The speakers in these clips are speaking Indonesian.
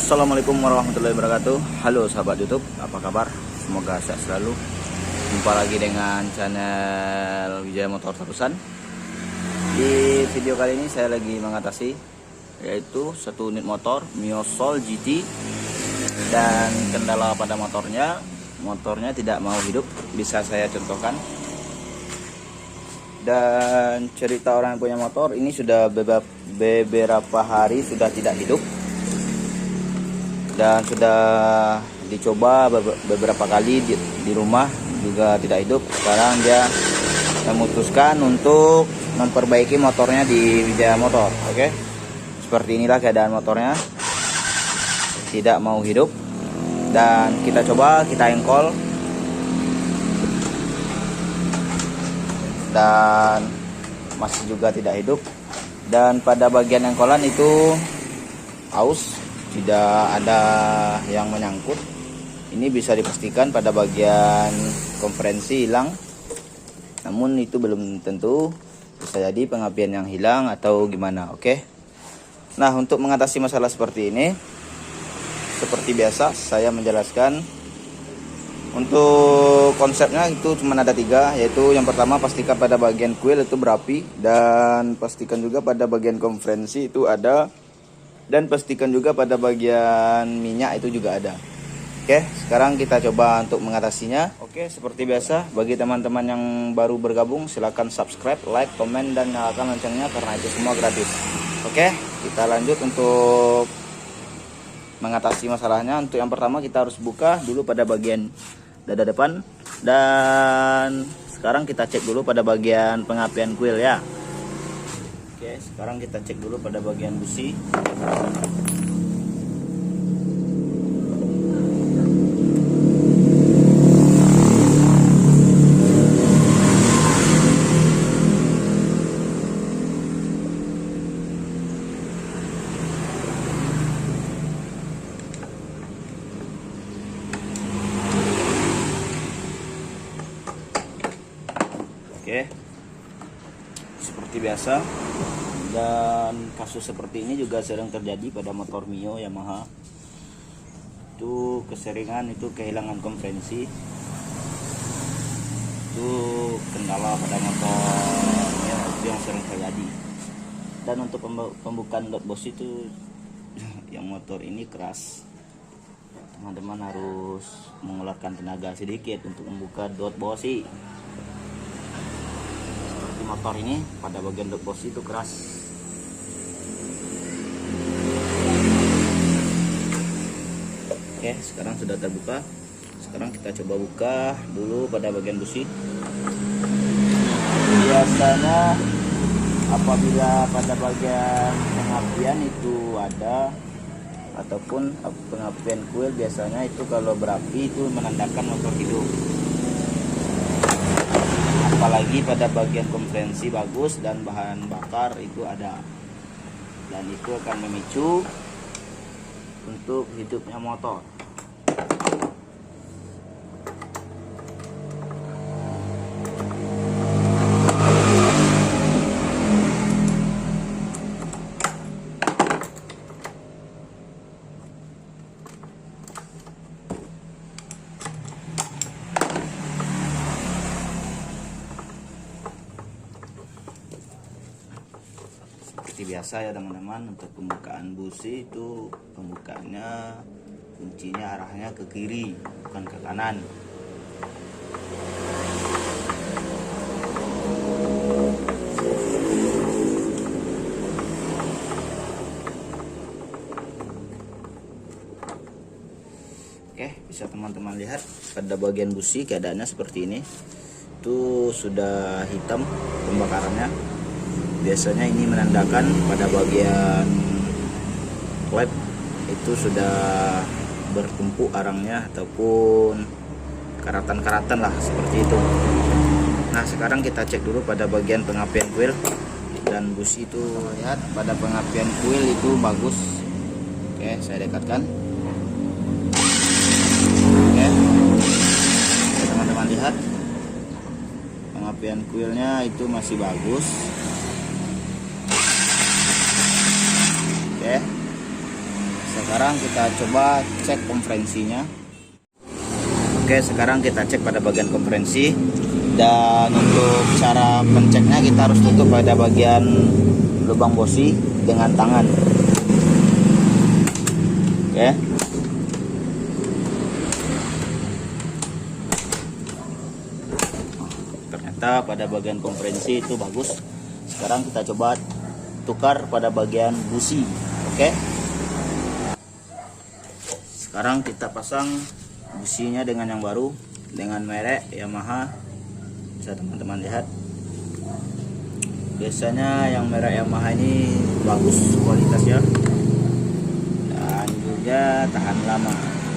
Assalamualaikum warahmatullahi wabarakatuh. Halo sahabat YouTube, apa kabar? Semoga sehat selalu. Jumpa lagi dengan channel Wijaya Motor Terusan. Di video kali ini saya lagi mengatasi yaitu satu unit motor Mio Soul GT, dan kendala pada motornya tidak mau hidup. Bisa saya contohkan. Dan cerita orang yang punya motor ini sudah beberapa hari sudah tidak hidup, dan sudah dicoba beberapa kali di rumah juga tidak hidup. Sekarang dia memutuskan untuk memperbaiki motornya di Wijaya Motor. Oke, seperti inilah keadaan motornya, tidak mau hidup. Dan kita coba, kita engkol, dan masih juga tidak hidup. Dan pada bagian engkolan itu aus, tidak ada yang menyangkut. Ini bisa dipastikan pada bagian konferensi hilang, namun itu belum tentu, bisa jadi pengapian yang hilang atau gimana. Oke, nah untuk mengatasi masalah seperti ini, seperti biasa saya menjelaskan. Untuk konsepnya itu cuma ada 3, yaitu yang pertama pastikan pada bagian kuil itu berapi, dan pastikan juga pada bagian konferensi itu ada, dan pastikan juga pada bagian minyak itu juga ada. Oke, sekarang kita coba untuk mengatasinya. Oke, seperti biasa, bagi teman-teman yang baru bergabung silahkan subscribe, like, komen, dan nyalakan loncengnya karena itu semua gratis. Oke, kita lanjut untuk mengatasi masalahnya. Untuk yang pertama kita harus buka dulu pada bagian dada depan, dan sekarang kita cek dulu pada bagian pengapian kuil ya. Oke, sekarang kita cek dulu pada bagian busi. Oke, seperti biasa, dan kasus seperti ini juga sering terjadi pada motor Mio Yamaha. Itu keseringan itu kehilangan konferensi, itu kendala pada motornya, itu yang sering terjadi. Dan untuk pembukaan dot boss itu yang motor ini keras, teman-teman harus mengeluarkan tenaga sedikit untuk membuka dot bossy. Motor ini pada bagian dot boss itu keras. Oke, sekarang sudah terbuka. Sekarang kita coba buka dulu pada bagian busi. Biasanya apabila pada bagian pengapian itu ada, ataupun pengapian kuil, biasanya itu kalau berapi itu menandakan motor hidup. Apalagi pada bagian konferensi bagus dan bahan bakar itu ada, dan itu akan memicu untuk hidupnya motor. Seperti biasa ya teman-teman, untuk pembukaan busi itu pembukaannya kuncinya arahnya ke kiri, bukan ke kanan. Oke, bisa teman-teman lihat pada bagian busi keadaannya seperti ini. Itu sudah hitam pembakarannya. Biasanya ini menandakan pada bagian klep itu sudah bertumpuk arangnya, ataupun karatan-karatan lah seperti itu. Nah, sekarang kita cek dulu pada bagian pengapian kuil dan busi itu. Lihat pada pengapian kuil itu bagus. Oke, saya dekatkan. Oke, teman-teman lihat pengapian kuilnya itu masih bagus. Oke, sekarang kita coba cek konferensinya. Oke, sekarang kita cek pada bagian konferensi, dan untuk cara penceknya kita harus tutup pada bagian lubang bosi dengan tangan. Oke. Ternyata pada bagian konferensi itu bagus. Sekarang kita coba tukar pada bagian busi. Oke. Sekarang kita pasang businya dengan yang baru, dengan merek Yamaha. Bisa teman-teman lihat, biasanya yang merek Yamaha ini bagus kualitasnya dan juga tahan lama.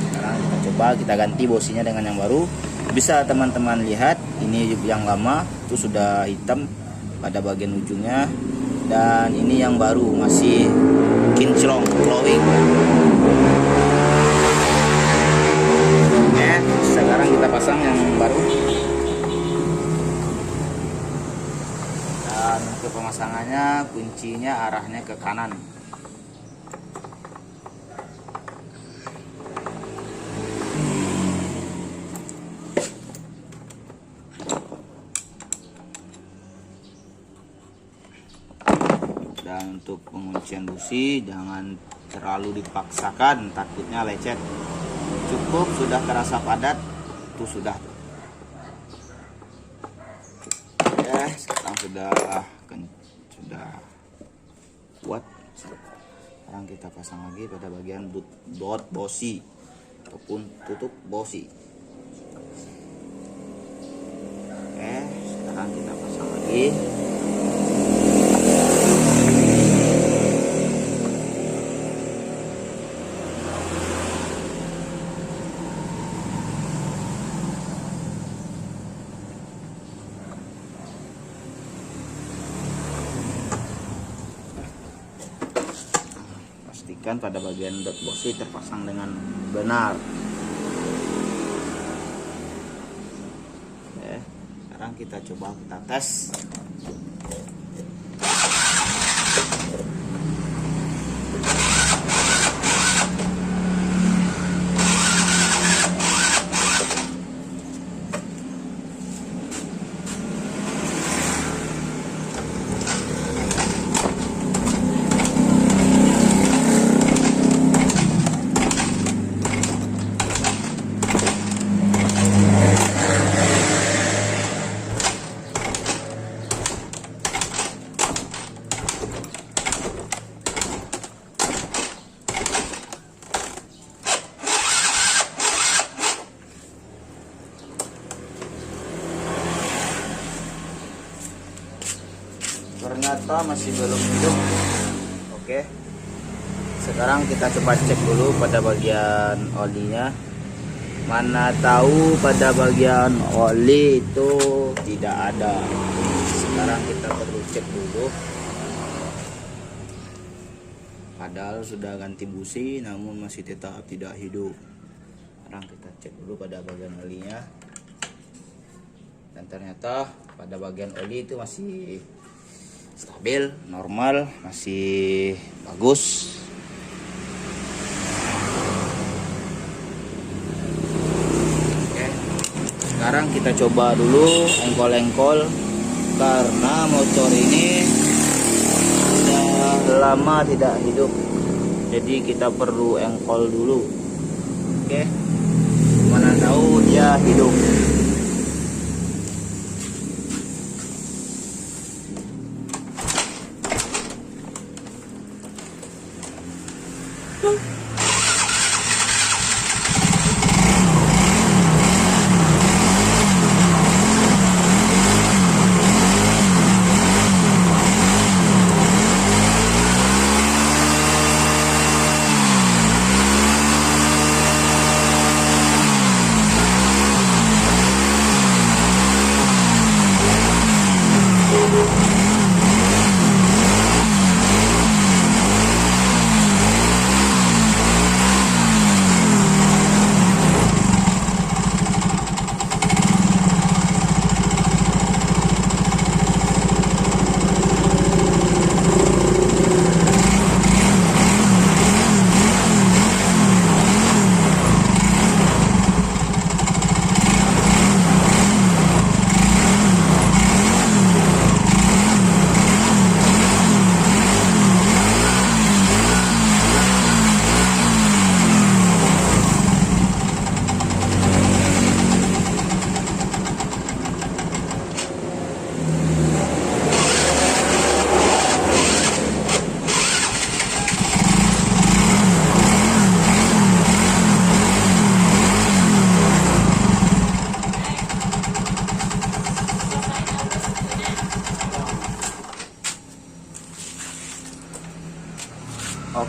Sekarang kita coba kita ganti businya dengan yang baru. Bisa teman-teman lihat, ini yang lama itu sudah hitam pada bagian ujungnya, dan ini yang baru masih kinclong glowing. Sekarang kita pasang yang baru, dan untuk pemasangannya kuncinya arahnya ke kanan. Dan untuk penguncian busi jangan terlalu dipaksakan, takutnya lecet. Cukup sudah terasa padat itu sudah. Ya, sekarang sudah kuat. Sekarang kita pasang lagi pada bagian dot bosi ataupun tutup bosi. Oke, sekarang kita pasang lagi. Pastikan pada bagian dot bosi terpasang dengan benar. Oke, sekarang kita coba kita tes. Ternyata masih belum hidup. Oke, sekarang kita coba cek dulu pada bagian olinya. Mana tahu pada bagian oli itu tidak ada. Sekarang kita perlu cek dulu. Padahal sudah ganti busi namun masih tetap tidak hidup. Sekarang kita cek dulu pada bagian olinya, dan ternyata pada bagian oli itu masih stabil, normal, masih bagus. Oke, sekarang kita coba dulu engkol-engkol, karena motor ini sudah lama tidak hidup, jadi kita perlu engkol dulu. Oke, mana tahu dia hidup.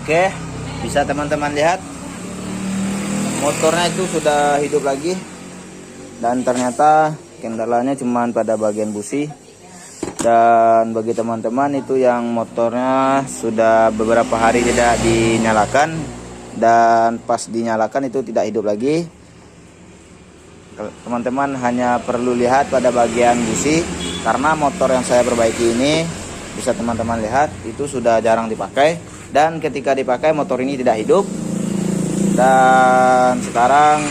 Oke, bisa teman-teman lihat motornya itu sudah hidup lagi. Dan ternyata kendalanya cuma pada bagian busi. Dan bagi teman-teman itu yang motornya sudah beberapa hari tidak dinyalakan, dan pas dinyalakan itu tidak hidup lagi, teman-teman hanya perlu lihat pada bagian busi. Karena motor yang saya perbaiki ini, bisa teman-teman lihat, itu sudah jarang dipakai, dan ketika dipakai motor ini tidak hidup, dan sekarang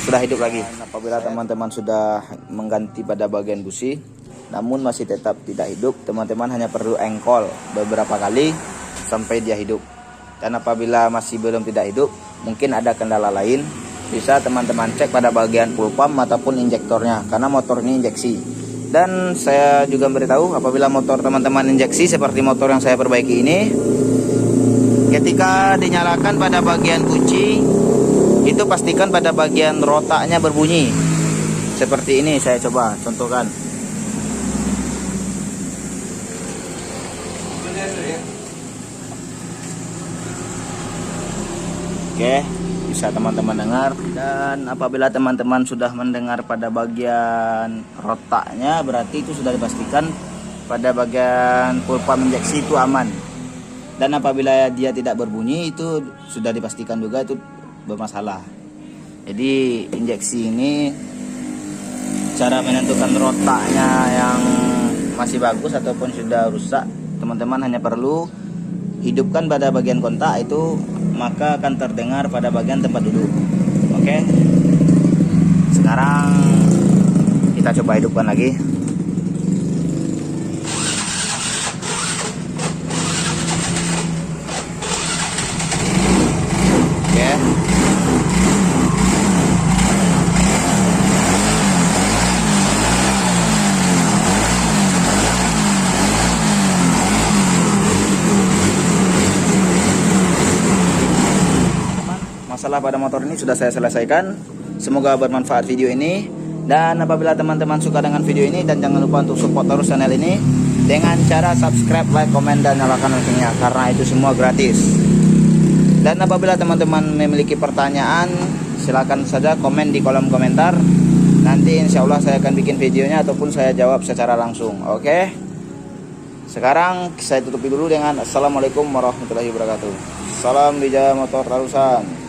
sudah hidup lagi. Apabila teman-teman sudah mengganti pada bagian busi namun masih tetap tidak hidup, teman-teman hanya perlu engkol beberapa kali sampai dia hidup. Dan apabila masih belum tidak hidup, mungkin ada kendala lain, bisa teman-teman cek pada bagian full pump ataupun injektornya, karena motor ini injeksi. Dan saya juga beritahu, apabila motor teman-teman injeksi seperti motor yang saya perbaiki ini, ketika dinyalakan pada bagian kunci, itu pastikan pada bagian rotaknya berbunyi. Seperti ini, saya coba contohkan. Oke, bisa teman-teman dengar. Dan apabila teman-teman sudah mendengar pada bagian rotaknya, berarti itu sudah dipastikan pada bagian full pump injeksi itu aman. Dan apabila dia tidak berbunyi, itu sudah dipastikan juga itu bermasalah. Jadi injeksi ini, cara menentukan rotaknya yang masih bagus ataupun sudah rusak, teman-teman hanya perlu hidupkan pada bagian kontak itu, maka akan terdengar pada bagian tempat duduk. Oke, sekarang kita coba hidupkan lagi. Oke, masalah pada motor ini sudah saya selesaikan. Semoga bermanfaat video ini. Dan apabila teman-teman suka dengan video ini, dan jangan lupa untuk support terus channel ini dengan cara subscribe, like, komen, dan nyalakan loncengnya, karena itu semua gratis. Dan apabila teman-teman memiliki pertanyaan, silakan saja komen di kolom komentar. Nanti insya Allah saya akan bikin videonya ataupun saya jawab secara langsung. Oke, sekarang saya tutupi dulu dengan assalamualaikum warahmatullahi wabarakatuh. Salam Wijaya Motor Tarusan.